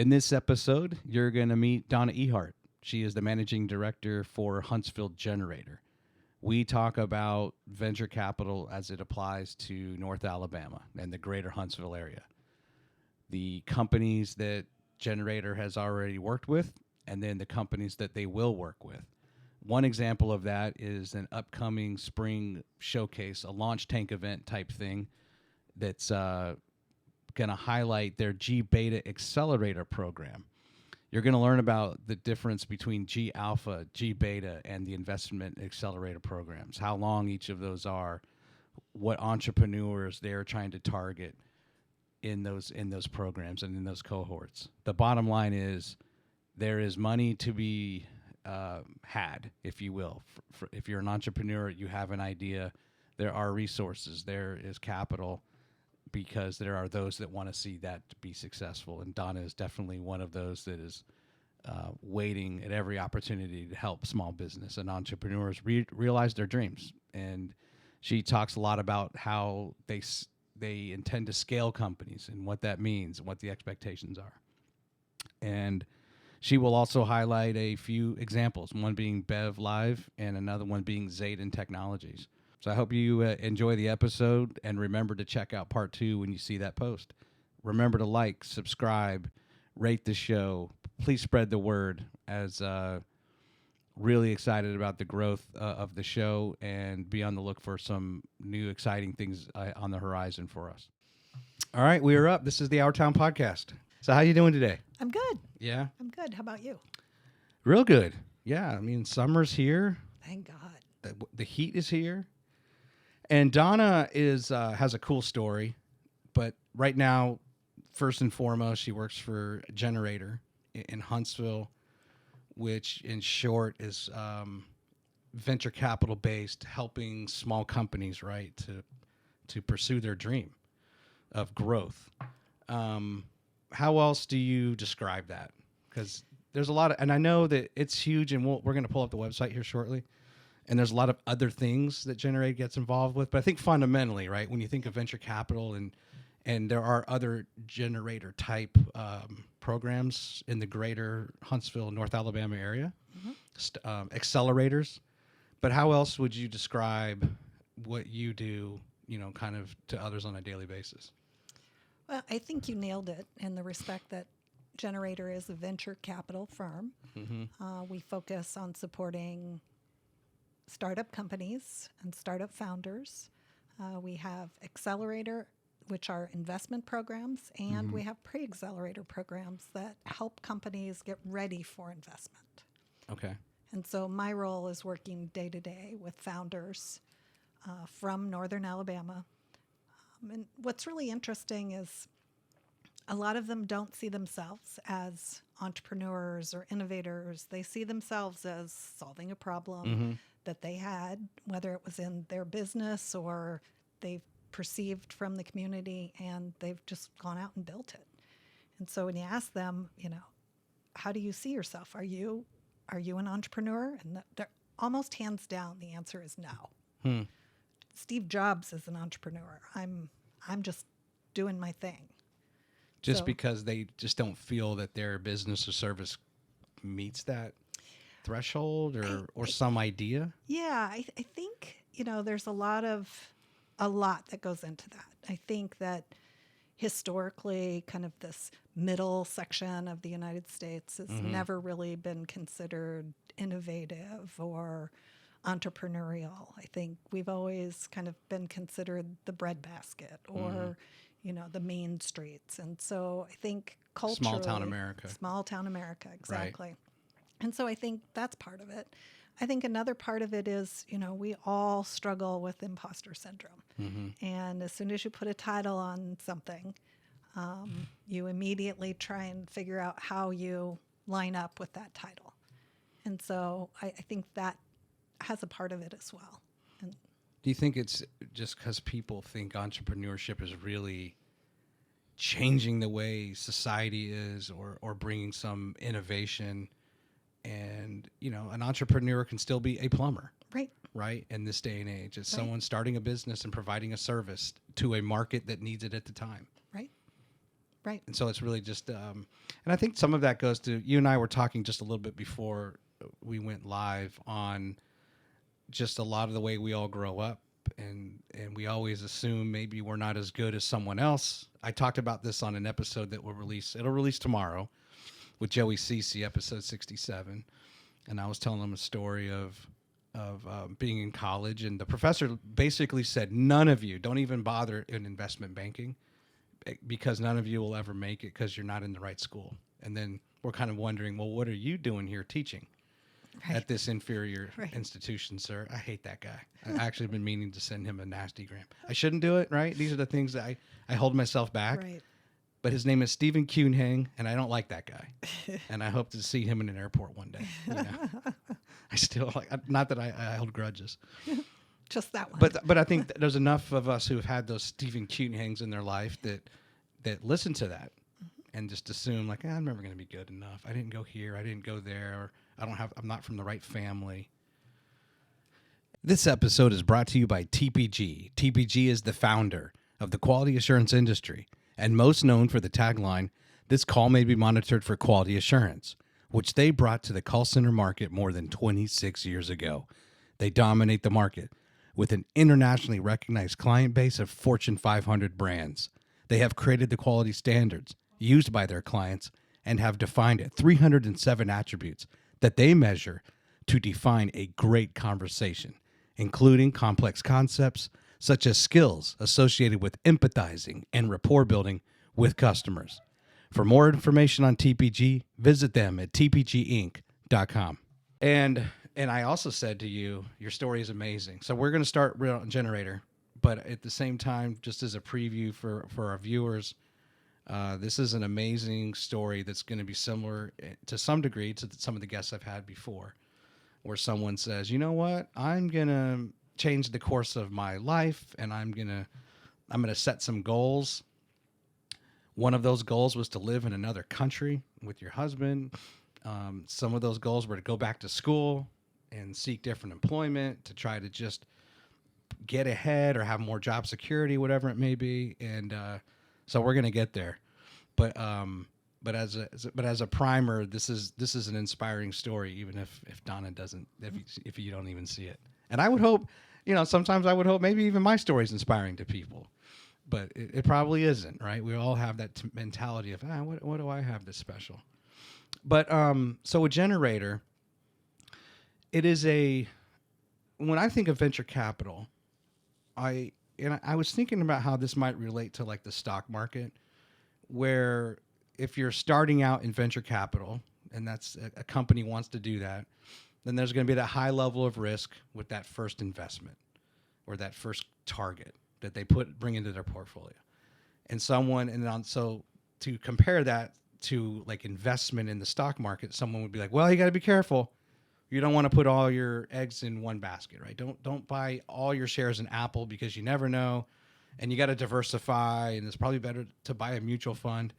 In this episode, you're going to meet Donna Ehart. She is the managing director for Huntsville Gener8tor. We talk about venture capital as it applies to North Alabama and the greater Huntsville area. The companies that Gener8tor has already worked with, and then the companies that they will work with. One example of that is an upcoming spring showcase, a launch tank event type thing that's going to highlight their G Beta Accelerator program. You're going to learn about the difference between G Alpha, G Beta, and the investment accelerator programs, how long each of those are, what entrepreneurs they're trying to target in those programs and in those cohorts. The bottom line is there is money to be had, if you will. If you're an entrepreneur, you have an idea, there are resources, there is capital, because there are those that want to see that to be successful. And Donna is definitely one of those that is waiting at every opportunity to help small business and entrepreneurs realize their dreams. And she talks a lot about how they intend to scale companies and what that means and what the expectations are. And she will also highlight a few examples, one being Bev Live and another one being Zaden Technologies. So I hope you enjoy the episode, and remember to check out part 2 when you see that post. Remember to like, subscribe, rate the show. Please spread the word, as really excited about the growth of the show, and be on the look for some new exciting things on the horizon for us. All right, we are up. This is the Our Town Podcast. So how you doing today? I'm good. Yeah? I'm good. How about you? Real good. Yeah, I mean, summer's here. Thank God. The heat is here. And Donna has a cool story, but right now, first and foremost, she works for Gener8tor in Huntsville, which in short is venture capital based, helping small companies, right, to pursue their dream of growth. How else do you describe that? Because there's a lot of, and I know that it's huge, and we're going to pull up the website here shortly. And there's a lot of other things that Gener8 gets involved with. But I think fundamentally, right, when you think of venture capital and there are other Gener8tor type programs in the greater Huntsville, North Alabama area, accelerators. But how else would you describe what you do, kind of to others on a daily basis? Well, I think you nailed it in the respect that Gener8tor is a venture capital firm. Mm-hmm. We focus on supporting startup companies and startup founders. We have accelerator, which are investment programs, and we have pre-accelerator programs that help companies get ready for investment. Okay. And so my role is working day to day with founders from Northern Alabama. And what's really interesting is a lot of them don't see themselves as entrepreneurs or innovators. They see themselves as solving a problem that they had, whether it was in their business or they've perceived from the community, and they've just gone out and built it. And so when you ask them, how do you see yourself? Are you an entrepreneur? And they're almost hands down, the answer is no. Steve Jobs is an entrepreneur. I'm just doing my thing. Just because they just don't feel that their business or service meets that threshold or some idea? Yeah, I think, there's a lot that goes into that. I think that historically, kind of this middle section of the United States has never really been considered innovative or entrepreneurial. I think we've always kind of been considered the breadbasket or, the main streets. And so I think culturally... Small town America, exactly. Right. And so I think that's part of it. I think another part of it is, we all struggle with imposter syndrome. And as soon as you put a title on something, you immediately try and figure out how you line up with that title. And so I think that has a part of it as well. And do you think it's just because people think entrepreneurship is really changing the way society is or bringing some innovation? And, an entrepreneur can still be a plumber. Right? In this day and age. It's someone starting a business and providing a service to a market that needs it at the time. Right. Right. And so it's really just, and I think some of that goes to, you and I were talking just a little bit before we went live on just a lot of the way we all grow up, and we always assume maybe we're not as good as someone else. I talked about this on an episode that it'll release tomorrow with Joey Cece, episode 67. And I was telling him a story of being in college, and the professor basically said, none of you, don't even bother in investment banking, because none of you will ever make it because you're not in the right school. And then we're kind of wondering, well, what are you doing here teaching at this inferior institution, sir? I hate that guy. I actually been meaning to send him a nasty gram. I shouldn't do it, right? These are the things that I hold myself back. Right. But his name is Stephen Kuhnhang, and I don't like that guy. And I hope to see him in an airport one day. You know? I still not that I hold grudges. Just that one. But I think there's enough of us who have had those Stephen Kuhnhangs in their life that listen to that and just assume like, I'm never going to be good enough. I didn't go here. I didn't go there. Or I'm not from the right family. This episode is brought to you by TPG. TPG is the founder of the quality assurance industry, and most known for the tagline, "This call may be monitored for quality assurance," which they brought to the call center market more than 26 years ago. They dominate the market with an internationally recognized client base of Fortune 500 brands. They have created the quality standards used by their clients and have defined 307 attributes that they measure to define a great conversation, including complex concepts such as skills associated with empathizing and rapport building with customers. For more information on TPG, visit them at tpginc.com. And I also said to you, your story is amazing. So we're going to start real Gener8tor, but at the same time, just as a preview for our viewers, this is an amazing story that's going to be similar to some degree to some of the guests I've had before, where someone says, you know what, I'm going to change the course of my life, and I'm going to set some goals. One of those goals was to live in another country with your husband. Some of those goals were to go back to school and seek different employment to try to just get ahead or have more job security, whatever it may be. And so we're going to get there. But as a primer, this is an inspiring story, even if Donna doesn't, if you don't even see it. And I would hope, sometimes I would hope maybe even my story is inspiring to people, but it probably isn't, right? We all have that mentality of, what do I have that's special? But so with Gener8tor, it is when I think of venture capital, I was thinking about how this might relate to like the stock market, where if you're starting out in venture capital and that's a company wants to do that, then there's going to be that high level of risk with that first investment or that first target that they bring into their portfolio. So to compare that to like investment in the stock market, someone would be like, well, you got to be careful. You don't want to put all your eggs in one basket, right? Don't buy all your shares in Apple because you never know, and you got to diversify, and it's probably better to buy a mutual fund.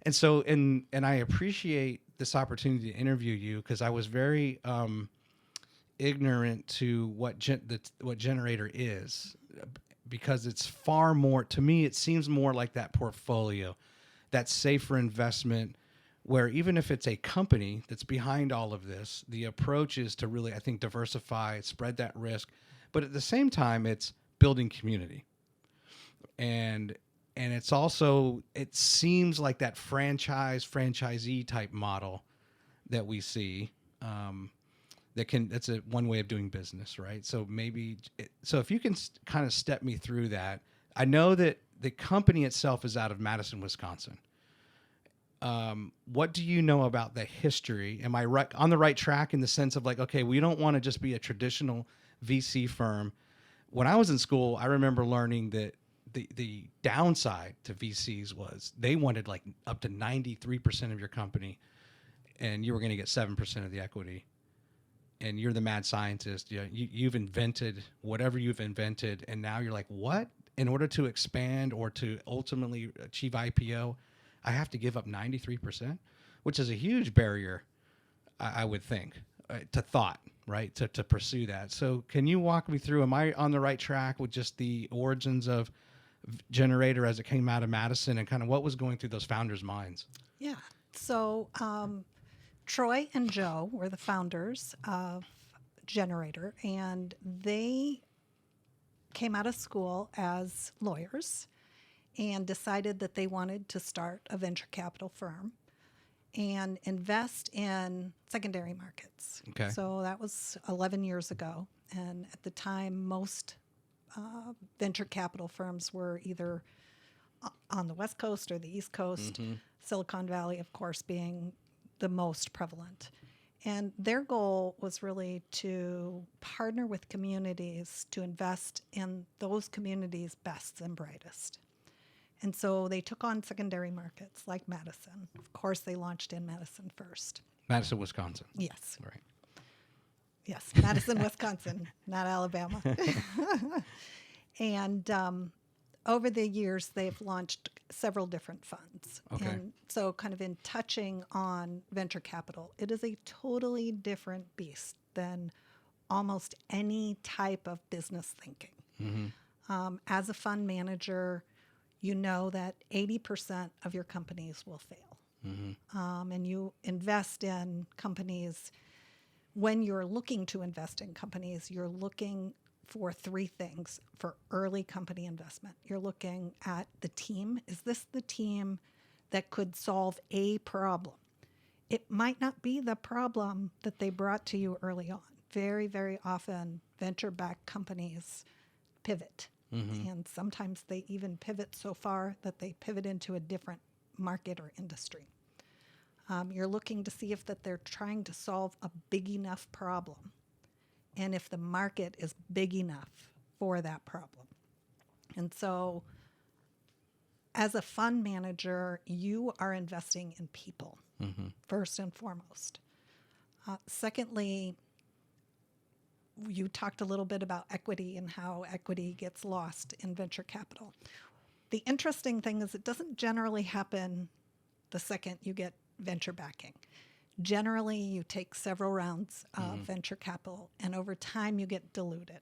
And so, and I appreciate this opportunity to interview you because I was very ignorant to what Gener8tor is, because it's far more, to me, it seems more like that portfolio, that safer investment, where even if it's a company that's behind all of this, the approach is to really, I think, diversify, spread that risk, but at the same time, it's building community. And it's also, it seems like that franchisee type model that we see, that's one way of doing business, right? So so if you can kind of step me through that. I know that the company itself is out of Madison, Wisconsin. What do you know about the history? Am I on the right track in the sense of like, okay, we don't want to just be a traditional VC firm. When I was in school, I remember learning that the downside to VCs was they wanted like up to 93% of your company, and you were going to get 7% of the equity. And you're the mad scientist. You've invented whatever you've invented, and now you're like, what? In order to expand or to ultimately achieve IPO, I have to give up 93%, which is a huge barrier, I would think, to thought, right, to pursue that. So can you walk me through, am I on the right track with just the origins of generator as it came out of Madison, and kind of what was going through those founders' minds? Yeah. So Troy and Joe were the founders of Gener8tor, and they came out of school as lawyers and decided that they wanted to start a venture capital firm and invest in secondary markets. Okay. So that was 11 years ago. And at the time, most venture capital firms were either on the West Coast or the East Coast, Silicon Valley, of course, being the most prevalent. And their goal was really to partner with communities to invest in those communities' best and brightest. And so they took on secondary markets like Madison. Of course, they launched in Madison first. Madison, Wisconsin. Yes. Right. Yes, Madison, Wisconsin, not Alabama. And over the years, they've launched several different funds. Okay. And so kind of in touching on venture capital, it is a totally different beast than almost any type of business thinking. As a fund manager, you know that 80% of your companies will fail. And you invest in companies. When you're looking to invest in companies, you're looking for three things for early company investment. You're looking at the team. Is this the team that could solve a problem? It might not be the problem that they brought to you early on. Very, very often, venture-backed companies pivot. And sometimes they even pivot so far that they pivot into a different market or industry. You're looking to see if that they're trying to solve a big enough problem and if the market is big enough for that problem. And so as a fund manager, you are investing in people, first and foremost. Secondly, you talked a little bit about equity and how equity gets lost in venture capital. The interesting thing is it doesn't generally happen the second you get venture backing. Generally, you take several rounds of venture capital, and over time you get diluted.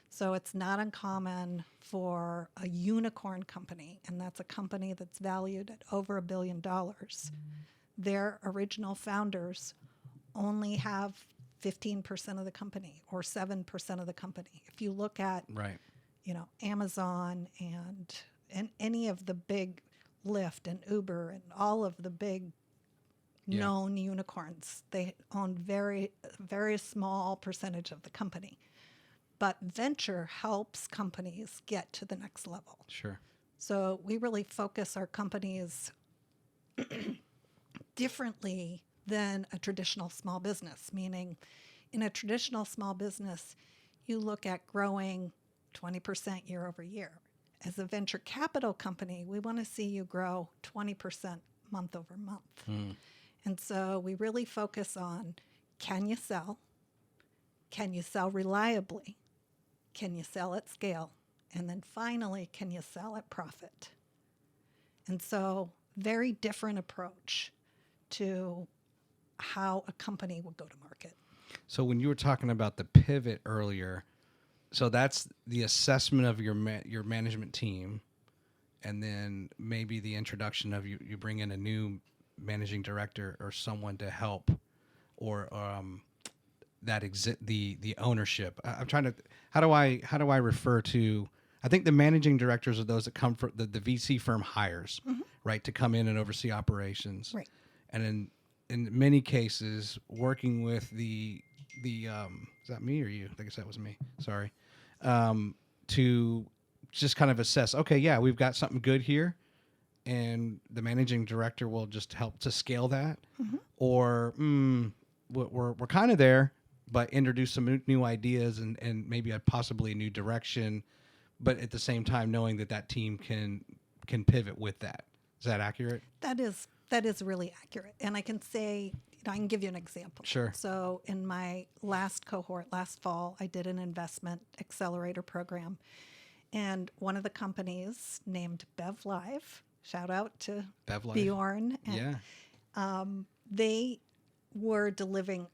So it's not uncommon for a unicorn company, and that's a company that's valued at over $1 billion. Their original founders only have 15% of the company or 7% of the company. If you look at, Amazon and any of the big Lyft and Uber and all of the big known unicorns, they own very small percentage of the company. But venture helps companies get to the next level. Sure. So we really focus our companies differently than a traditional small business, meaning in a traditional small business, you look at growing 20% year over year. As a venture capital company, we want to see you grow 20% month over month. And so we really focus on, can you sell? Can you sell reliably? Can you sell at scale? And then finally, can you sell at profit? And so very different approach to how a company would go to market. So when you were talking about the pivot earlier, so that's the assessment of your management team, and then maybe the introduction of you bring in a new managing director or someone to help, or the ownership. I'm trying to how do I refer to? I think the managing directors are those that come from the VC firm hires, right, to come in and oversee operations, right, and in many cases working with the is that me or you? I guess that was me. Sorry. To just kind of assess, okay, yeah, we've got something good here, and the managing director will just help to scale that, or we're kind of there, but introduce some new ideas and maybe possibly a new direction, but at the same time knowing that team can pivot with that. Is that accurate? That is really accurate. And I can say, I can give you an example. Sure. So in my last cohort, last fall, I did an investment accelerator program. And one of the companies named BevLive, shout out to BevLive. Bjorn. Yeah. They were delivering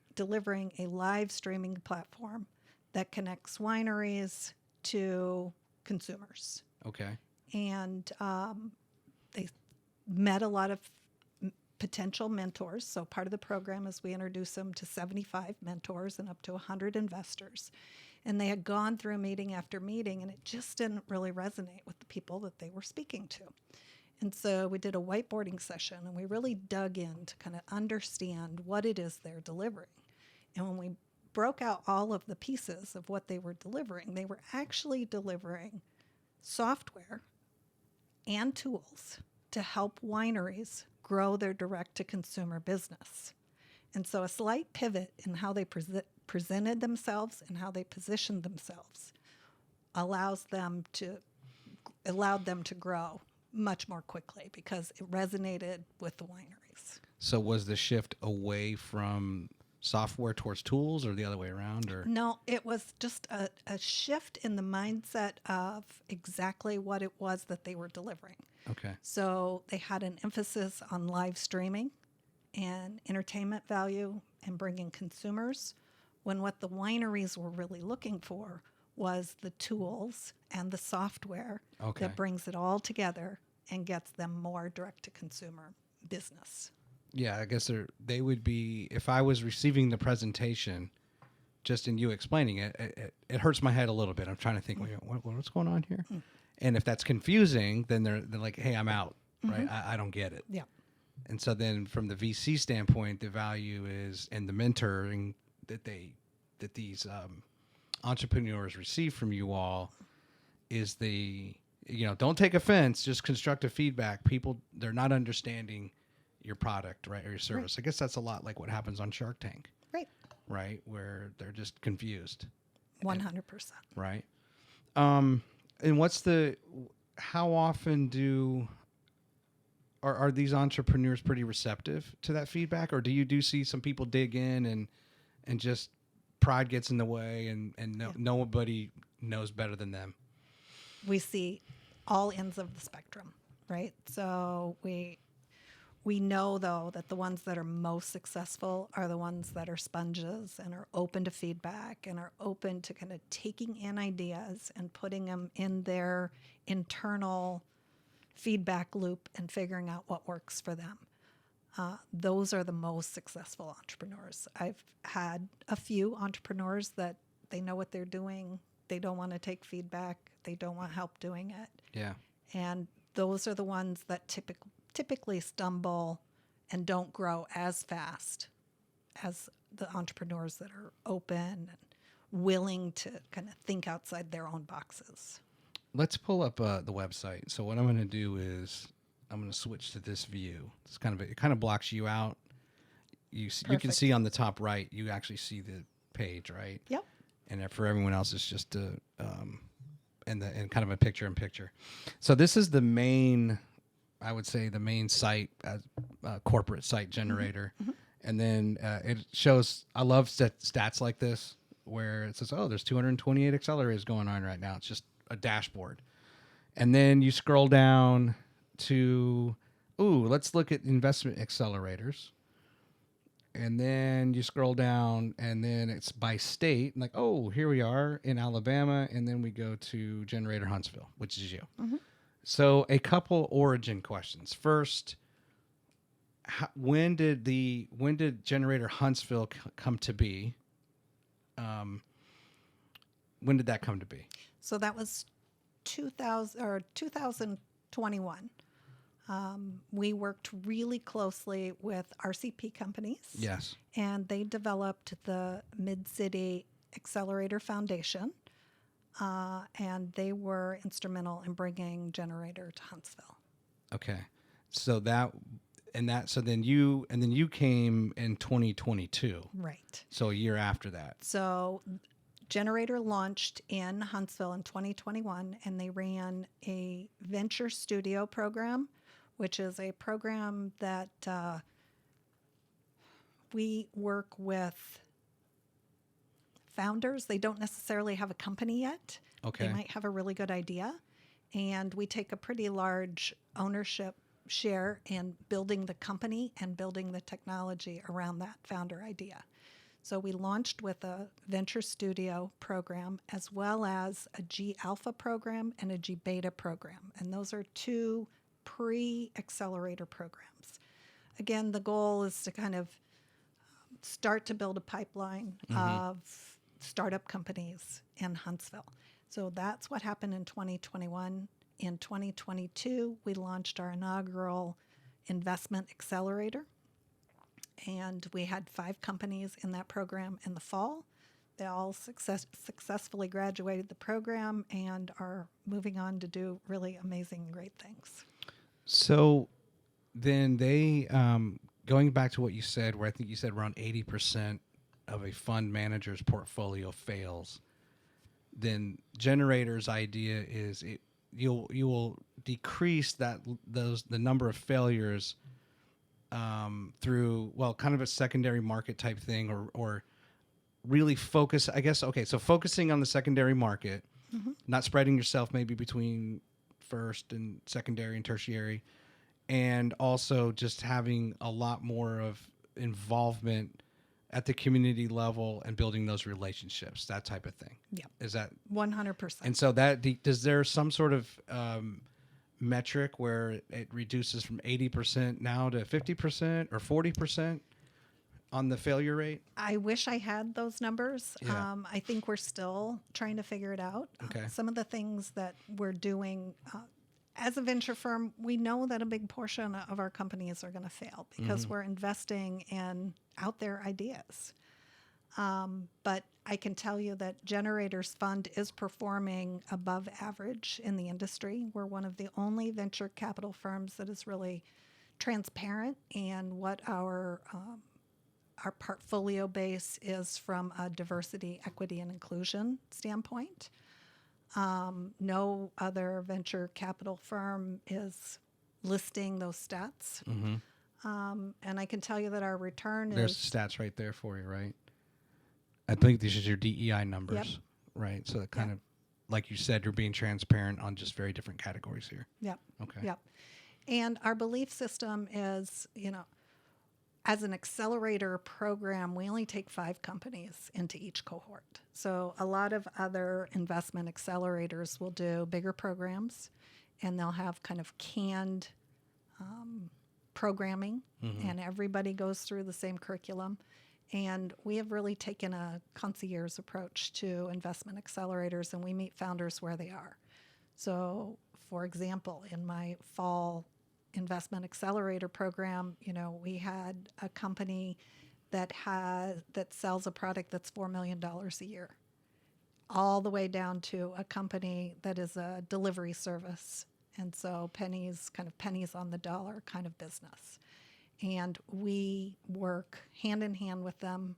a live streaming platform that connects wineries to consumers. Okay. and they met a lot of potential mentors. So part of the program is we introduce them to 75 mentors and up to 100 investors. And they had gone through meeting after meeting, and it just didn't really resonate with the people that they were speaking to. And so we did a whiteboarding session, and we really dug in to kind of understand what it is they're delivering. And when we broke out all of the pieces of what they were delivering, they were actually delivering software and tools to help wineries grow their direct-to-consumer business. And so a slight pivot in how they presented themselves and how they positioned themselves allowed them to grow much more quickly because it resonated with the wineries. So was the shift away from software towards tools, or the other way around? Or no, it was just a shift in the mindset of exactly what it was that they were delivering. Okay. So they had an emphasis on live streaming and entertainment value and bringing consumers, when what the wineries were really looking for was the tools and the software that brings it all together and gets them more direct-to-consumer business. Yeah, I guess they would be, if I was receiving the presentation, just in you explaining it, it hurts my head a little bit. I'm trying to think, what's going on here? Mm. And if that's confusing, then they're like, hey, I'm out, right? I don't get it. Yeah. And so then from the VC standpoint, the value is, and the mentoring that these entrepreneurs receive from you all is don't take offense, just constructive feedback. People, they're not understanding your product, right, or your service. Right. I guess that's a lot like what happens on Shark Tank. Right. Right, where they're just confused. 100%. Right. And how often are these entrepreneurs pretty receptive to that feedback, or do you see some people dig in and just pride gets in the way and nobody knows better than them? We see all ends of the spectrum, right? So we know, though, that the ones that are most successful are the ones that are sponges and are open to feedback and are open to kind of taking in ideas and putting them in their internal feedback loop and figuring out what works for them. Those are the most successful entrepreneurs. I've had a few entrepreneurs that they know what they're doing. They don't want to take feedback. They don't want help doing it. Yeah. And those are the ones that typically stumble and don't grow as fast as the entrepreneurs that are open and willing to kind of think outside their own boxes. Let's pull up the website. So what I'm going to do is I'm going to switch to this view. It kind of blocks you out. You can see on the top right, you actually see the page, right? Yep. And for everyone else, it's just and kind of a picture in picture. So this is the main, I would say, the main site, corporate site generator. Mm-hmm. And then it shows, I love stats like this, where it says, there's 228 accelerators going on right now. It's just a dashboard. And then you scroll down to, let's look at investment accelerators. And then you scroll down, and then it's by state. Like, here we are in Alabama. And then we go to Generator Huntsville, which is you. Mm-hmm. So a couple origin questions. First, when did Generator Huntsville come to be? When did that come to be? So that was 2021. We worked really closely with RCP companies. Yes. And they developed the Mid-City Accelerator Foundation. And they were instrumental in bringing Generator to Huntsville. Okay. So then you came in 2022. Right. So a year after that. So Generator launched in Huntsville in 2021, and they ran a venture studio program, which is a program that we work with founders. They don't necessarily have a company yet. Okay. They might have a really good idea, and we take a pretty large ownership share in building the company and building the technology around that founder idea. So we launched with a venture studio program as well as a G Alpha program and a G Beta program. And those are two pre-accelerator programs. Again, the goal is to kind of start to build a pipeline of startup companies in Huntsville. So that's what happened in 2021. In 2022, we launched our inaugural investment accelerator. And we had 5 companies in that program in the fall. They all successfully graduated the program and are moving on to do really amazing, great things. So then they, going back to what you said, where I think you said around 80% of a fund manager's portfolio fails, then Gener8tor's idea is you will decrease the number of failures through, well, kind of a secondary market type thing, or really focus, I guess. Okay, so focusing on the secondary market, not spreading yourself maybe between first and secondary and tertiary, and also just having a lot more of involvement at the community level and building those relationships, that type of thing. Yeah. Is that 100%? And so that does there some sort of metric where it reduces from 80% now to 50% or 40% on the failure rate? I wish I had those numbers. Yeah. I think we're still trying to figure it out. Okay. Some of the things that we're doing as a venture firm, we know that a big portion of our companies are going to fail because we're investing in out there ideas. But I can tell you that Gener8tor's fund is performing above average in the industry. We're one of the only venture capital firms that is really transparent in what our portfolio base is from a diversity, equity, and inclusion standpoint. No other venture capital firm is listing those stats. And I can tell you that our return There's is... stats right there for you, right? I think these are your DEI numbers, Yep. right? So it kind of, like you said, you're being transparent on just very different categories here. Yep. Okay. Yep. And our belief system is, as an accelerator program, we only take 5 companies into each cohort. So a lot of other investment accelerators will do bigger programs, and they'll have kind of canned programming, and everybody goes through the same curriculum. And we have really taken a concierge approach to investment accelerators, and we meet founders where they are. So, for example, in my fall investment accelerator program, we had a company that sells a product that's $4 million a year, all the way down to a company that is a delivery service. And so pennies on the dollar kind of business. And we work hand in hand with them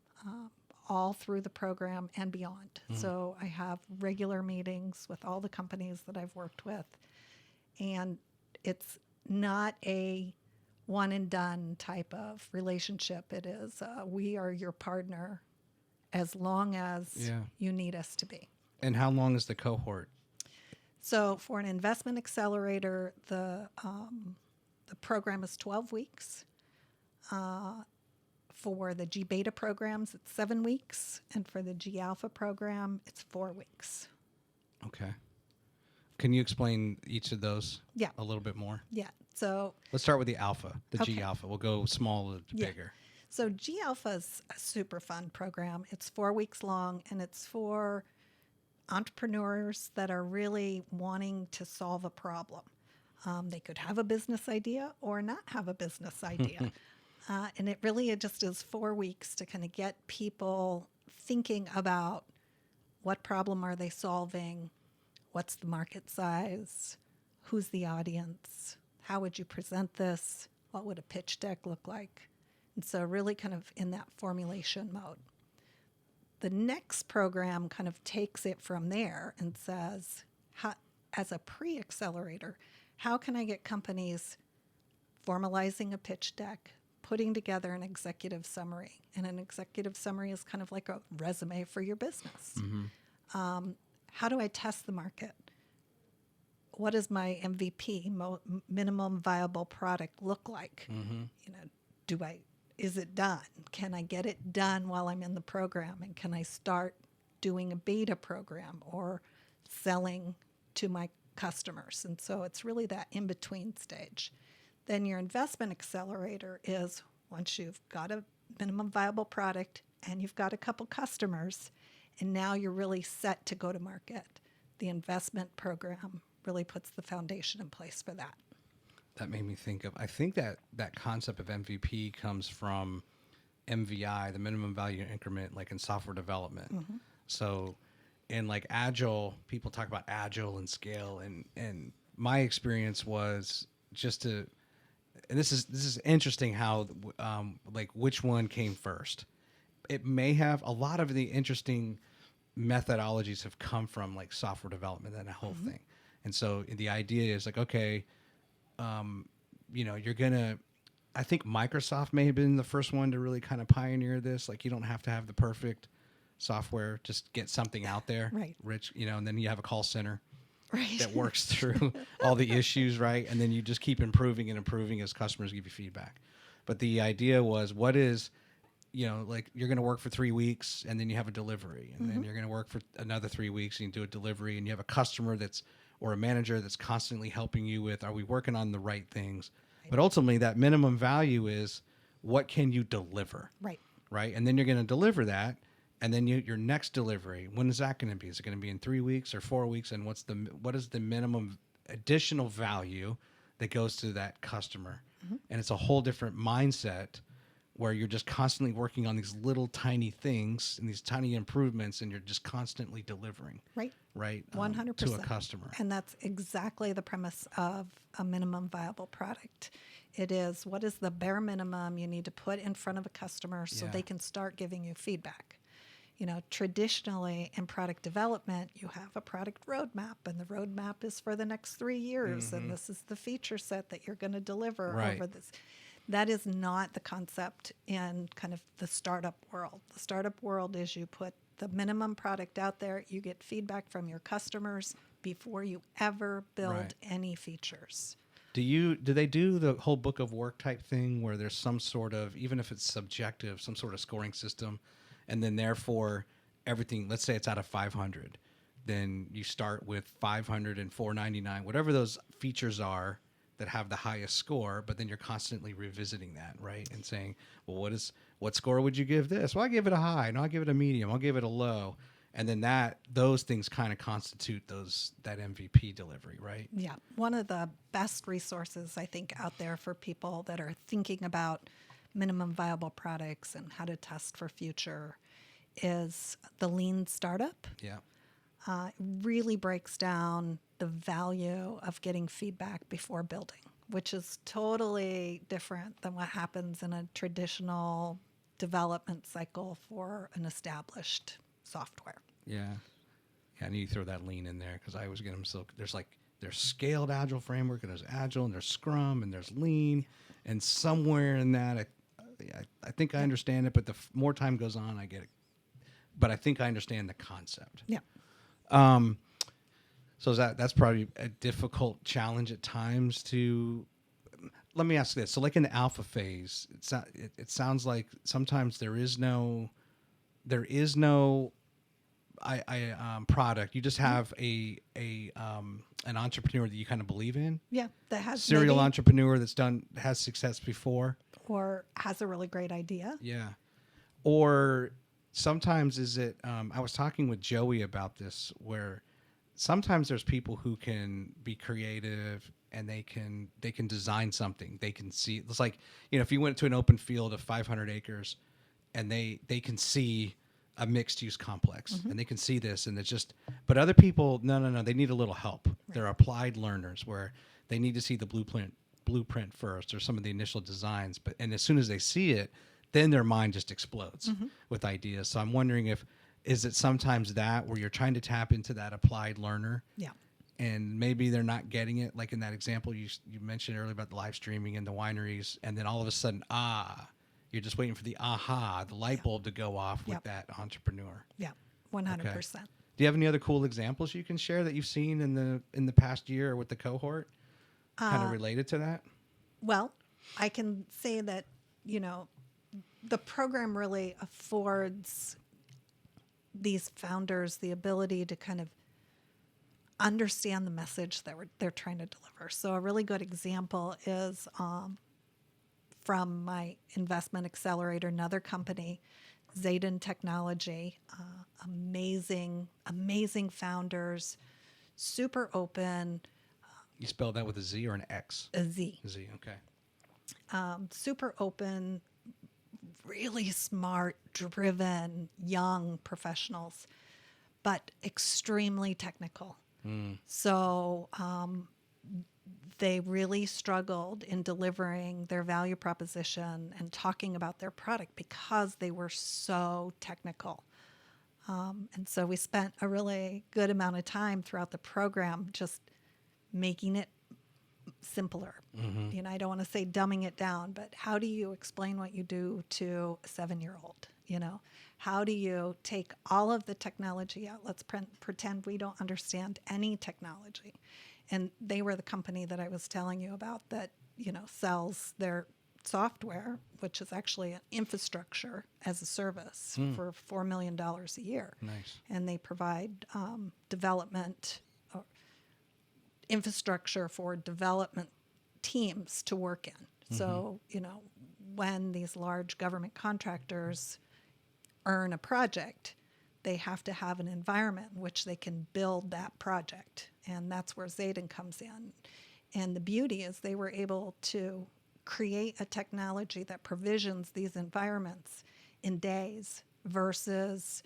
all through the program and beyond. So I have regular meetings with all the companies that I've worked with. And it's not a one and done type of relationship. It is, we are your partner as long as you need us to be. And how long is the cohort? So for an investment accelerator, the program is 12 weeks. For the G Beta programs, it's 7 weeks. And for the G Alpha program, it's 4 weeks. Okay. Can you explain each of those a little bit more? Yeah. So let's start with the alpha, the Okay. G Alpha. We'll go small to bigger. So G Alpha is a super fun program. It's 4 weeks long, and it's for entrepreneurs that are really wanting to solve a problem. They could have a business idea or not have a business idea. And it just is 4 weeks to kind of get people thinking about what problem are they solving, what's the market size, who's the audience, how would you present this, what would a pitch deck look like. And so really kind of in that formulation mode. The next program kind of takes it from there and says, as a pre-accelerator, how can I get companies formalizing a pitch deck, putting together an executive summary? And an executive summary is kind of like a resume for your business. How do I test the market? What does my MVP, minimum viable product, look like? is it done? Can I get it done while I'm in the program? And can I start doing a beta program or selling to my customers? And so it's really that in-between stage. Then your investment accelerator is once you've got a minimum viable product and you've got a couple customers, and now you're really set to go to market. The investment program really puts the foundation in place for that. That made me think of, I think that concept of MVP comes from MVI, the minimum value increment, like in software development. Mm-hmm. So in like Agile, people talk about Agile and scale, and my experience was just to, and this is interesting how like which one came first. It may have, a lot of the interesting methodologies have come from like software development and that whole Mm-hmm. thing. And so the idea is like, okay, you're gonna, I think Microsoft may have been the first one to really kind of pioneer this. Like, you don't have to have the perfect software, just get something out there, Right. rich, and then you have a call center Right. that works through all the issues, right? And then you just keep improving and improving as customers give you feedback. But the idea was, what is, like you're going to work for 3 weeks and then you have a delivery, and then you're going to work for another 3 weeks and you do a delivery, and you have a customer or a manager that's constantly helping you with, are we working on the right things? But ultimately that minimum value is, what can you deliver? Right. Right. And then you're going to deliver that. And then your next delivery, when is that going to be? Is it going to be in 3 weeks or 4 weeks? And what is the minimum additional value that goes to that customer? Mm-hmm. And it's a whole different mindset where you're just constantly working on these little tiny things and these tiny improvements, and you're just constantly delivering. Right. Right. 100%. To a customer. And that's exactly the premise of a minimum viable product. It is, what is the bare minimum you need to put in front of a customer so Yeah. they can start giving you feedback? Traditionally in product development, you have a product roadmap, and the roadmap is for the next 3 years, and this is the feature set that you're going to deliver Right. over this. That is not the concept in kind of the startup world. The startup world is you put the minimum product out there, you get feedback from your customers before you ever build Right. any features. Do they do the whole book of work type thing where there's some sort of, even if it's subjective, some sort of scoring system, and then therefore everything, let's say it's out of 500, then you start with 500 and 499, whatever those features are that have the highest score, but then you're constantly revisiting that, right? And saying, well, what score would you give this? Well, I give it a high, no, I'll give it a medium, I'll give it a low. And then those things kind of constitute that MVP delivery, right? Yeah. One of the best resources, I think, out there for people that are thinking about minimum viable products and how to test for future is the Lean Startup. Yeah. It really breaks down the value of getting feedback before building, which is totally different than what happens in a traditional development cycle for an established software. Yeah. Yeah, I need to throw that lean in there because I always get them. So there's scaled agile framework, and there's agile, and there's scrum, and there's lean, and somewhere in that, I think I understand it, but the more time goes on, I get it. But I think I understand the concept. Yeah. So that's probably a difficult challenge at times to. Let me ask this: so, like in the alpha phase, it sounds like sometimes there is no product. You just have an entrepreneur that you kind of believe in. Yeah, that has serial entrepreneur has success before, or has a really great idea. Yeah, or sometimes is it? I was talking with Joey about this, where sometimes there's people who can be creative and they can design something. They can see. It's like, if you went to an open field of 500 acres, and they can see a mixed use complex, and they can see this, and it's just, but other people, no, they need a little help. Right. They're applied learners where they need to see the blueprint first, or some of the initial designs, and as soon as they see it, then their mind just explodes with ideas. So I'm wondering is it sometimes that where you're trying to tap into that applied learner? Yeah. And maybe they're not getting it, like in that example you mentioned earlier about the live streaming and the wineries, and then all of a sudden, you're just waiting for the light bulb to go off with that entrepreneur. Yeah, 100%. Okay. Do you have any other cool examples you can share that you've seen in the past year with the cohort, kind of related to that? Well, I can say that, the program really affords these founders the ability to kind of understand the message that they're trying to deliver. So a really good example is from my investment accelerator, another company, Zaden Technology. Amazing founders, super open. You spell that with a Z or an X? A Z. Z, okay. Super open, really smart, driven, young professionals, but extremely technical. So they really struggled in delivering their value proposition and talking about their product because they were so technical. And so we spent a really good amount of time throughout the program just making it simpler. You know, I don't want to say dumbing it down, but how do you explain what you do to a 7-year-old? You know, how do you take all of the technology out? Let's pretend we don't understand any technology. And they were the company that I was telling you about that, you know, sells their software, which is actually an infrastructure as a service for $4 million a year. Nice. And they provide development or infrastructure for development teams to work in. So, you know, when these large government contractors earn a project, they have to have an environment in which they can build that project. And that's where Zaden comes in. And the beauty is they were able to create a technology that provisions these environments in days versus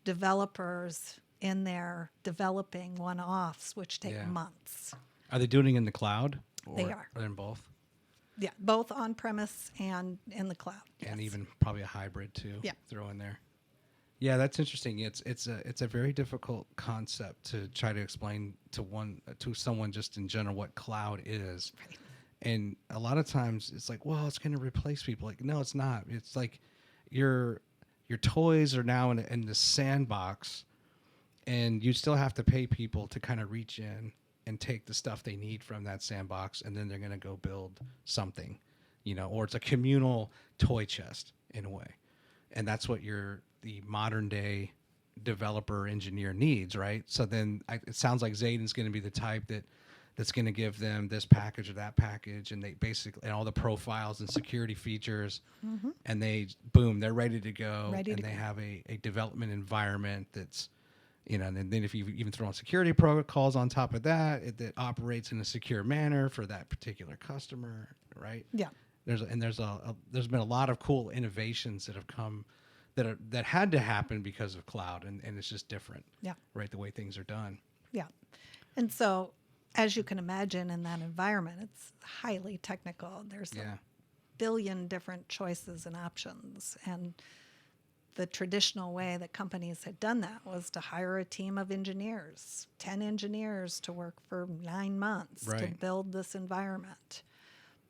developers in there developing one-offs, which take months. Are they doing it in the cloud? Or They are. Are they in both? Yeah, both on-premise and in the cloud. And yes. even probably a hybrid too. Yeah. Throw in there. Yeah, that's interesting. It's a very difficult concept to try to explain to someone just in general what cloud is. Right. And a lot of times it's like, well, it's going to replace people. Like, no, it's not. It's like your toys are now in the sandbox, and you still have to pay people to kind of reach in and take the stuff they need from that sandbox, and then they're going to go build something, you know, or it's a communal toy chest in a way. And that's what the modern day developer engineer needs, right? So then it sounds like Zaden's going to be the type that's going to give them this package or that package, and they basically, and all the profiles and security features, and they're ready to go. They have a development environment that's, you know, and then if you even throw in security protocols on top of that, that operates in a secure manner for that particular customer, right? Yeah. There's been a lot of cool innovations that have come that had to happen because of cloud, and it's just different. Yeah. Right, the way things are done. Yeah. And so, as you can imagine, in that environment, it's highly technical. There's a billion different choices and options. And the traditional way that companies had done that was to hire a team of engineers, 10 engineers to work for 9 months to build this environment.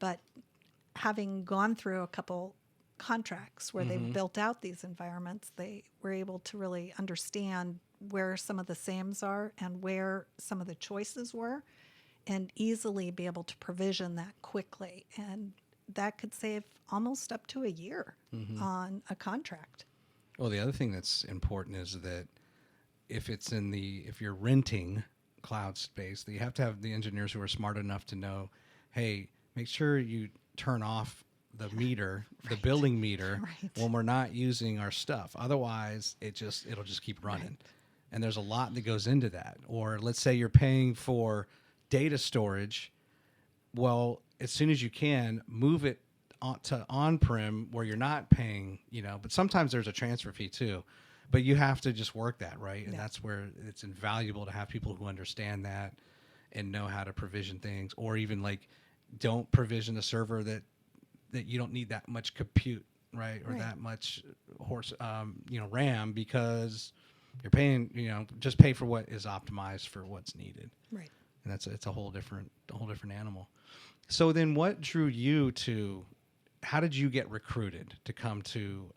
But having gone through a couple contracts where they've built out these environments, they were able to really understand where some of the SAMs are and where some of the choices were, and easily be able to provision that quickly. And that could save almost up to a year on a contract. Well, the other thing that's important is that if you're renting cloud space, that you have to have the engineers who are smart enough to know, hey, make sure you turn off the meter, the billing meter, when we're not using our stuff. Otherwise, it'll just keep running. Right. And there's a lot that goes into that. Or let's say you're paying for data storage. Well, as soon as you can, move it to on-prem where you're not paying, you know, but sometimes there's a transfer fee too. But you have to just work that, right? And that's where it's invaluable to have people who understand that and know how to provision things, or even like don't provision a server that you don't need that much compute, right? Or that much RAM, because you're paying, you know, just pay for what is optimized for what's needed. Right. And it's a whole different animal. So then what drew you to, how did you get recruited to come to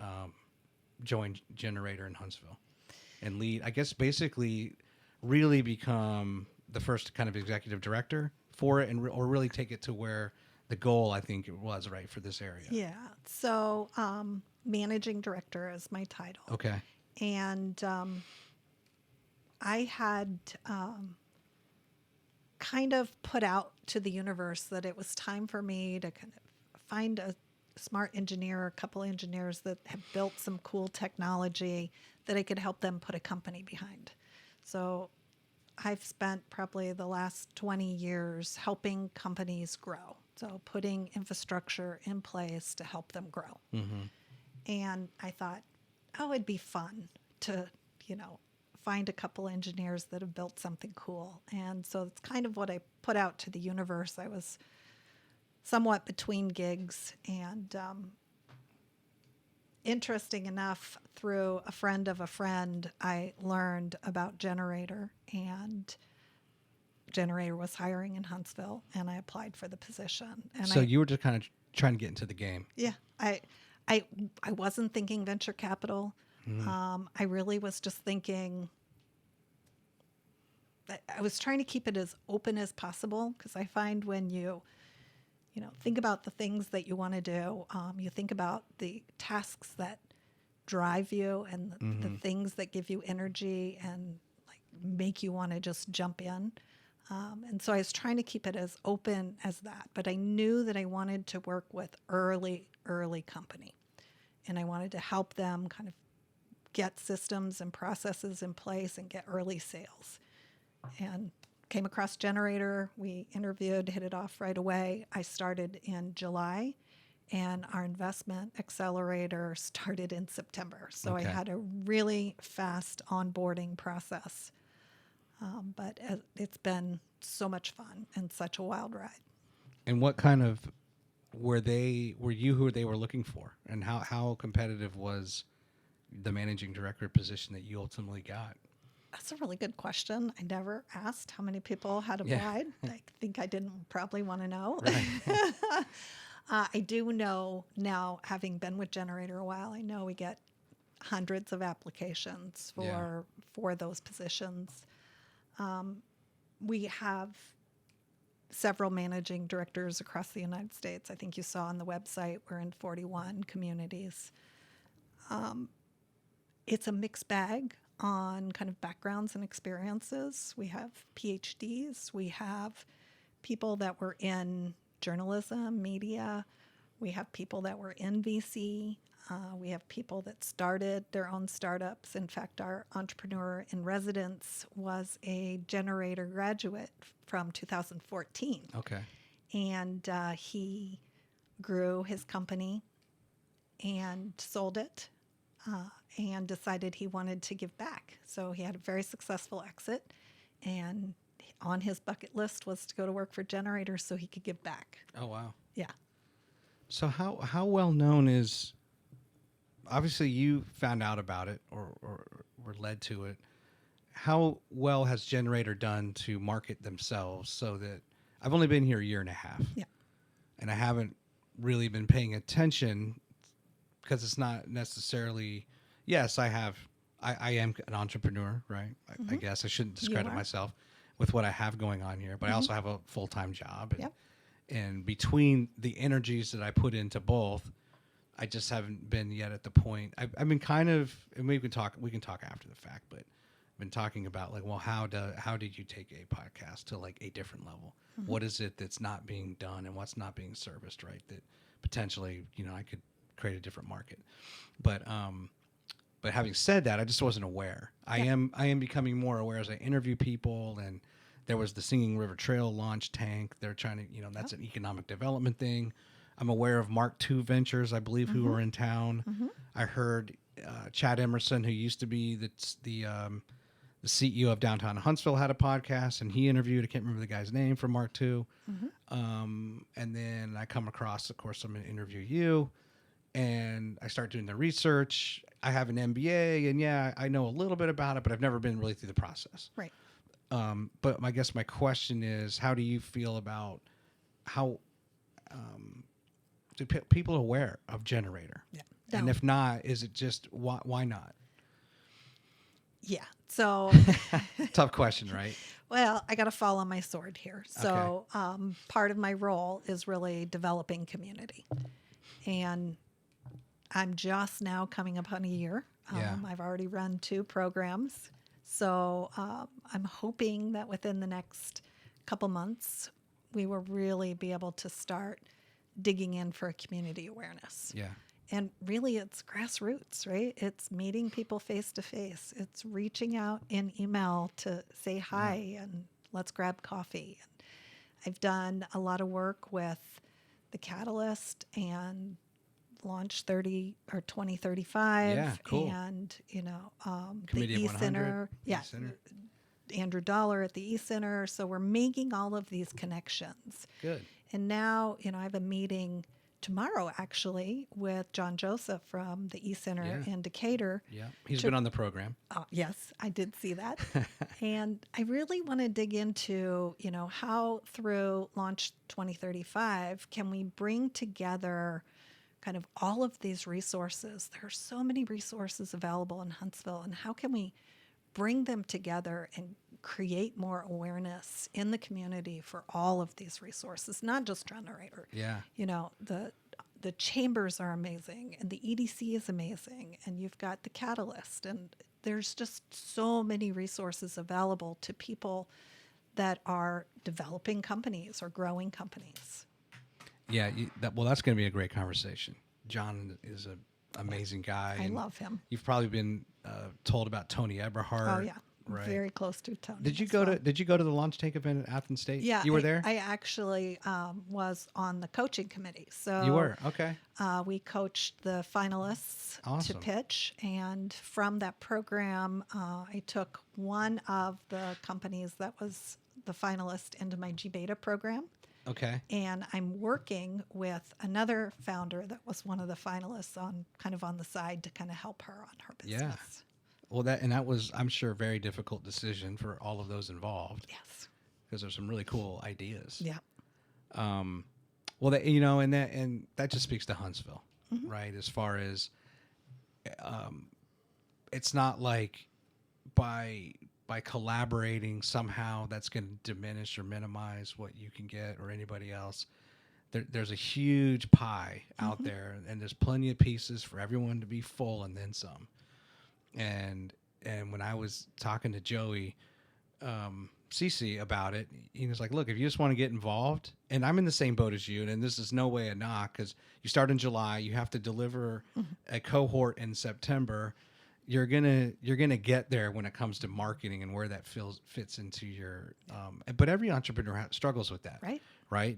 join Gener8tor in Huntsville and lead, I guess basically really become the first kind of executive director for it, or really take it to where the goal, I think it was, right, for this area? Yeah. So managing director is my title. Okay. And I had kind of put out to the universe that it was time for me to kind of find a smart engineer, a couple engineers that have built some cool technology that I could help them put a company behind. So I've spent probably the last 20 years helping companies grow. So putting infrastructure in place to help them grow. Mm-hmm. And I thought, oh, it'd be fun to, find a couple engineers that have built something cool. And so it's kind of what I put out to the universe. I was somewhat between gigs, and interesting enough, through a friend of a friend, I learned about Gener8tor, and Gener8tor was hiring in Huntsville, and I applied for the position. And So you were just kind of trying to get into the game. yeah, I wasn't thinking venture capital. I really was just thinking, I was trying to keep it as open as possible, because I find when you think about the things that you want to do, you think about the tasks that drive you and the things that give you energy and like make you want to just jump in. And so I was trying to keep it as open as that, but I knew that I wanted to work with early company, and I wanted to help them kind of get systems and processes in place and get early sales. And came across Gener8tor. We interviewed, hit it off right away. I started in July, and our investment accelerator started in September. So I had a really fast onboarding process. But it's been so much fun and such a wild ride. And what kind of were you who they were looking for, and how competitive was the managing director position that you ultimately got? That's a really good question. I never asked how many people had applied. I think I didn't probably want to know. Right. I do know now, having been with Gener8tor a while, I know we get hundreds of applications for those positions. We have several managing directors across the United States. I think you saw on the website we're in 41 communities. It's a mixed bag on kind of backgrounds and experiences. We have PhDs. We have people that were in journalism, media. We have people that were in VC. We have people that started their own startups. In fact, our entrepreneur in residence was a Gener8tor graduate from 2014. Okay. And he grew his company and sold it. And decided he wanted to give back. So he had a very successful exit, and on his bucket list was to go to work for Gener8tor so he could give back. Oh, wow. Yeah. So how well known is, obviously you found out about it or were led to it. How well has Gener8tor done to market themselves? So that I've only been here a year and a half. Yeah. And I haven't really been paying attention, because it's not necessarily, yes, I am an entrepreneur, right? I guess I shouldn't discredit myself with what I have going on here, but I also have a full-time job. And, and between the energies that I put into both, I just haven't been yet at the point. I've been kind of, and we can talk after the fact, but I've been talking about like, well, how did you take a podcast to like a different level? What is it that's not being done and what's not being serviced, right? That potentially, I could create a different market. But having said that, I just wasn't aware. I am becoming more aware as I interview people. And there was the Singing River Trail launch tank. They're trying to, that's an economic development thing. I'm aware of Mark II Ventures, I believe, who are in town. I heard Chad Emerson, who used to be the CEO of Downtown Huntsville, had a podcast, and he interviewed, I can't remember the guy's name, from Mark II. And then I come across, of course, I'm going to interview you. And I start doing the research. I have an MBA, and I know a little bit about it, but I've never been really through the process. Right. But I guess my question is, how do you feel about how do people aware of Gener8tor? Yeah. No. And if not, is it just why not? Yeah. So tough question, right? Well, I got to fall on my sword here. So part of my role is really developing community. And I'm just now coming upon a year. Yeah. I've already run 2 programs. So I'm hoping that within the next couple months, we will really be able to start digging in for community awareness. Yeah. And really, it's grassroots, right? It's meeting people face to face. It's reaching out in email to say hi and let's grab coffee. And I've done a lot of work with the Catalyst and Launch 30 or 2035. Yeah, cool. And, Committee the of 100. E-Center. Yeah. E-Center. Andrew Dollar at the E-Center. So we're making all of these connections. Good. And now, I have a meeting tomorrow actually with John Joseph from the E-Center in Decatur. Yeah. He's been on the program. Yes, I did see that. And I really want to dig into, how through Launch 2035 can we bring together kind of all of these resources. There are so many resources available in Huntsville, and how can we bring them together and create more awareness in the community for all of these resources, not just Gener8tor. Yeah. The chambers are amazing, and the EDC is amazing, and you've got the Catalyst, and there's just so many resources available to people that are developing companies or growing companies. Yeah, that's going to be a great conversation. John is an amazing guy. I love him. You've probably been told about Tony Eberhard. Oh yeah, right. Very close to Tony. Did you go to the launch take event at Athens State? Yeah, you were there. I actually was on the coaching committee. So you were okay. We coached the finalists to pitch, and from that program, I took one of the companies that was the finalist into my G-Beta program. Okay. And I'm working with another founder that was one of the finalists on the side to kind of help her on her business. Yeah. Well, that was, I'm sure, a very difficult decision for all of those involved. Yes. Because there's some really cool ideas. Yeah. Well, and that just speaks to Huntsville, right? As far as, it's not like by collaborating somehow that's going to diminish or minimize what you can get or anybody else. There's a huge pie out there, and there's plenty of pieces for everyone to be full and then some. And when I was talking to Joey Cece about it, he was like, look, if you just want to get involved, and I'm in the same boat as you, and this is no way a knock, because you start in July, you have to deliver a cohort in September. You're gonna get there when it comes to marketing and where that fits into your. But every entrepreneur struggles with that, right?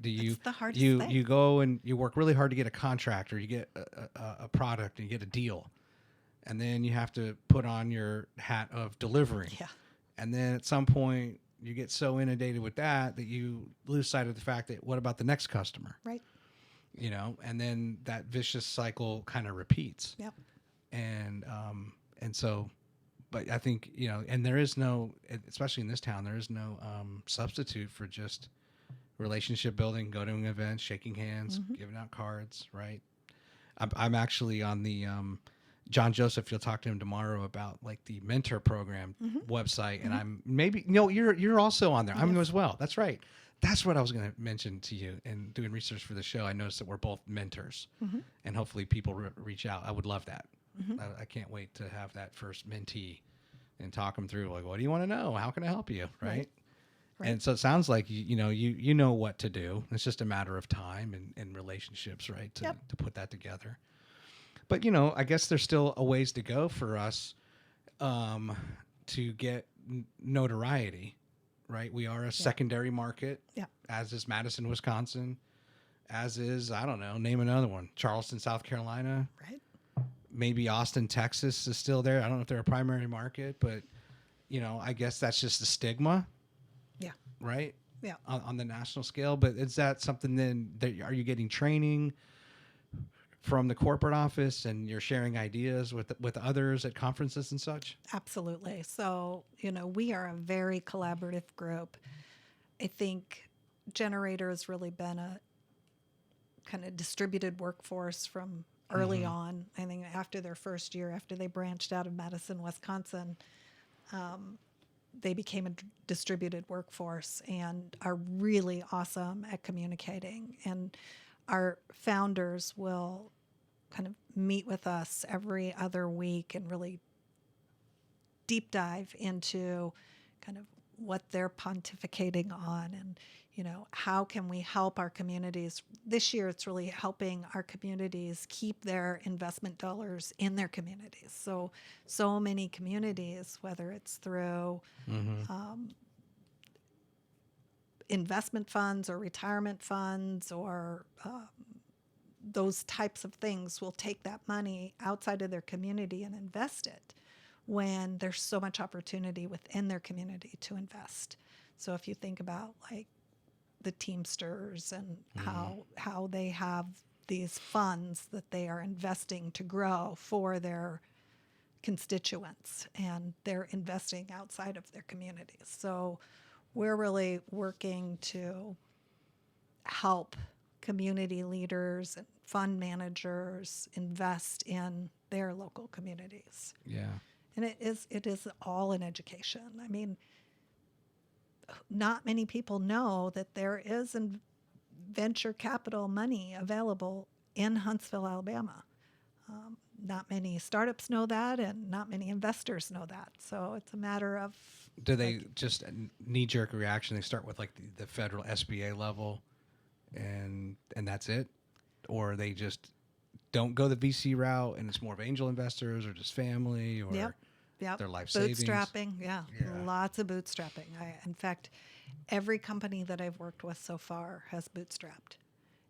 It's the hardest thing. You go and you work really hard to get a contract, or you get a product and you get a deal, and then you have to put on your hat of delivering. Yeah. And then at some point you get so inundated with that you lose sight of the fact that what about the next customer, right? And then that vicious cycle kind of repeats. Yep. And so, but I think, and there is no, especially in this town, there is no substitute for just relationship building, go to an event, shaking hands, giving out cards, right? I'm actually on the John Joseph. You'll talk to him tomorrow about like the mentor program website, and I'm you're also on there. I'm as well. That's right. That's what I was going to mention to you. And doing research for the show, I noticed that we're both mentors, and hopefully people reach out. I would love that. I can't wait to have that first mentee and talk them through, like, what do you want to know? How can I help you? Right. And so it sounds like, you know what to do. It's just a matter of time and relationships, right? To put that together. But, I guess there's still a ways to go for us to get notoriety, right? We are a secondary market, as is Madison, Wisconsin, as is, I don't know, name another one, Charleston, South Carolina. Right. Maybe Austin, Texas is still there. I don't know if they're a primary market, but, I guess that's just the stigma. Yeah. Right? Yeah. On the national scale. But is that something then that are you getting training from the corporate office and you're sharing ideas with others at conferences and such? Absolutely. So, we are a very collaborative group. I think Gener8tor has really been a kind of distributed workforce from early on. I think after their first year, after they branched out of Madison, Wisconsin, they became a distributed workforce and are really awesome at communicating. And our founders will kind of meet with us every other week and really deep dive into kind of what they're pontificating on, and how can we help our communities. This year it's really helping our communities keep their investment dollars in their communities. So many communities, whether it's through investment funds or retirement funds or those types of things, will take that money outside of their community and invest it when there's so much opportunity within their community to invest. So if you think about like the Teamsters and how they have these funds that they are investing to grow for their constituents, and they're investing outside of their communities. So we're really working to help community leaders and fund managers invest in their local communities. Yeah. And it is all in education. I mean, not many people know that there is venture capital money available in Huntsville, Alabama. Not many startups know that, and not many investors know that. So it's a matter of... Do they just knee-jerk reaction? They start with like the federal SBA level, and that's it? Or they just don't go the VC route, and it's more of angel investors, or just family, or their life savings? Bootstrapping, yeah. Lots of bootstrapping. In fact, every company that I've worked with so far has bootstrapped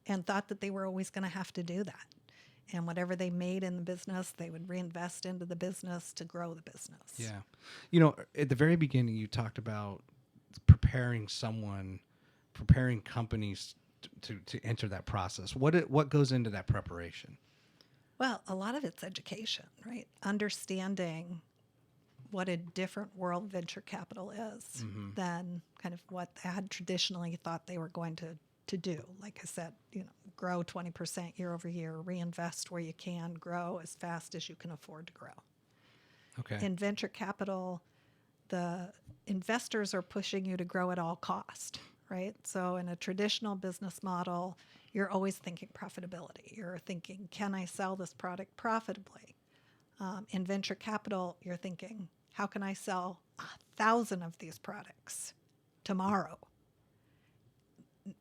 and thought that they were always going to have to do that. And whatever they made in the business, they would reinvest into the business to grow the business. Yeah. At the very beginning, you talked about preparing companies to enter that process. What goes into that preparation? Well, a lot of it's education, right? Understanding what a different world venture capital is than kind of what they had traditionally thought they were going to do. Like I said, grow 20% year over year, reinvest where you can, grow as fast as you can afford to grow. Okay. In venture capital, the investors are pushing you to grow at all cost, right? So in a traditional business model, you're always thinking profitability. You're thinking, can I sell this product profitably? In venture capital, you're thinking, how can I sell 1,000 of these products tomorrow?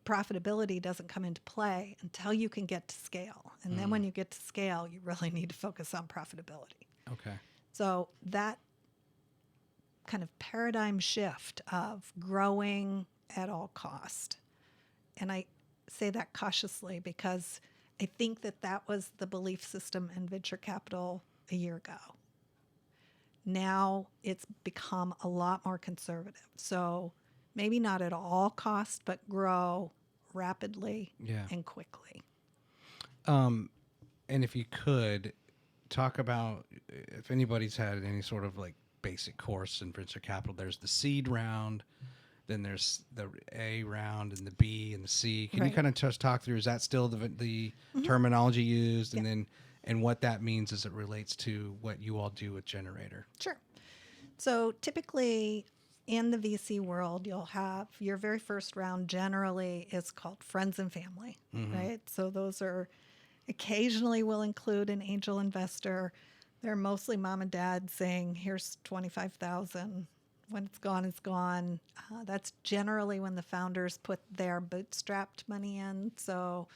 Profitability doesn't come into play until you can get to scale. And then when you get to scale, you really need to focus on profitability. Okay. So that kind of paradigm shift of growing at all cost. And I say that cautiously because I think that was the belief system in venture capital a year ago. Now it's become a lot more conservative. So maybe not at all costs, but grow rapidly and quickly. And if you could talk about, if anybody's had any sort of like basic course in venture capital, there's the seed round, then there's the A round and the B and the C. Can you kind of just talk through, is that still the terminology used? And then, and what that means as it relates to what you all do with Gener8tor? Sure. So typically in the VC world, you'll have your very first round generally is called friends and family, right? So those are occasionally will include an angel investor. They're mostly mom and dad saying, here's $25,000. When it's gone, it's gone. That's generally when the founders put their bootstrapped money in. So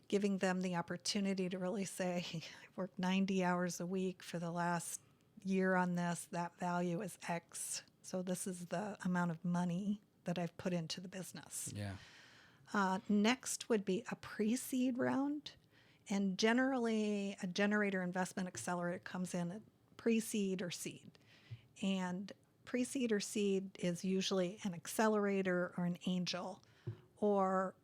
giving them the opportunity to really say, I've worked 90 hours a week for the last year on this. That value is X. So this is the amount of money that I've put into the business. Yeah. Next would be a pre-seed round. And generally, a Gener8tor investment accelerator comes in at pre-seed or seed. And pre-seed or seed is usually an accelerator or an angel or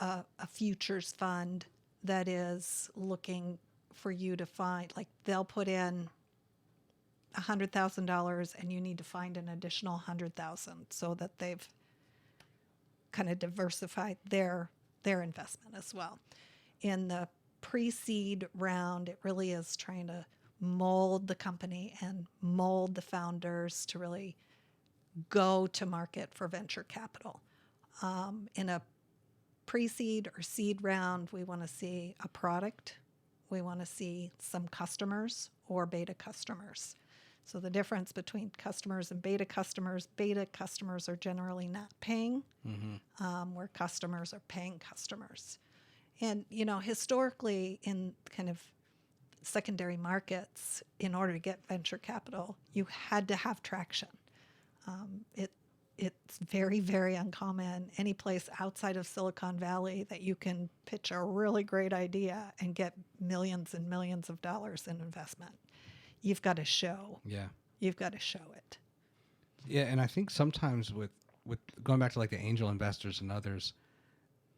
a futures fund that is looking for you to find, like they'll put in $100,000 and you need to find an additional 100,000 so that they've kind of diversified their investment as well. In the pre-seed round, it really is trying to mold the company and mold the founders to really go to market for venture capital. In a pre-seed or seed round, we want to see a product we want to see some customers or beta customers. So the difference between customers and beta customers are generally not paying, where customers are paying customers. And, historically in kind of secondary markets, in order to get venture capital, you had to have traction. It's very, very uncommon any place outside of Silicon Valley that you can pitch a really great idea and get millions and millions of dollars in investment. You've got to show. Yeah. You've got to show it. Yeah, and I think sometimes with going back to like the angel investors and others,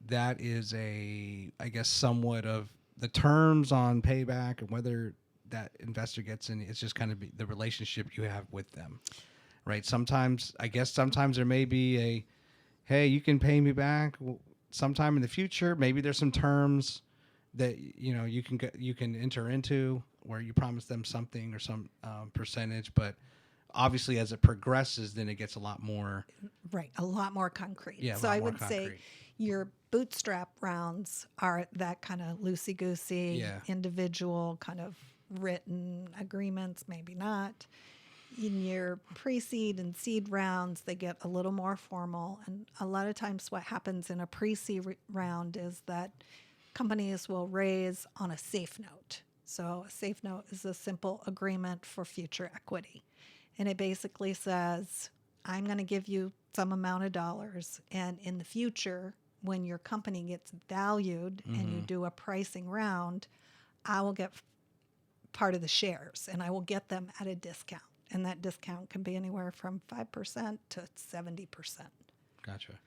that is I guess somewhat of the terms on payback and whether that investor gets in. It's just kind of the relationship you have with them, right? Sometimes there may be hey, you can pay me back sometime in the future. Maybe there's some terms that you can enter into where you promise them something or some percentage, but obviously as it progresses, then it gets a lot more a lot more concrete. Yeah, so I would say your bootstrap rounds are that kind of loosey-goosey, individual kind of written agreements, maybe not. In your pre-seed and seed rounds, they get a little more formal. And a lot of times what happens in a pre-seed round is that companies will raise on a safe note. So a safe note is a simple agreement for future equity. And it basically says, I'm going to give you some amount of dollars. And in the future, when your company gets valued and you do a pricing round, I will get part of the shares and I will get them at a discount. And that discount can be anywhere from 5% to 70%. Gotcha.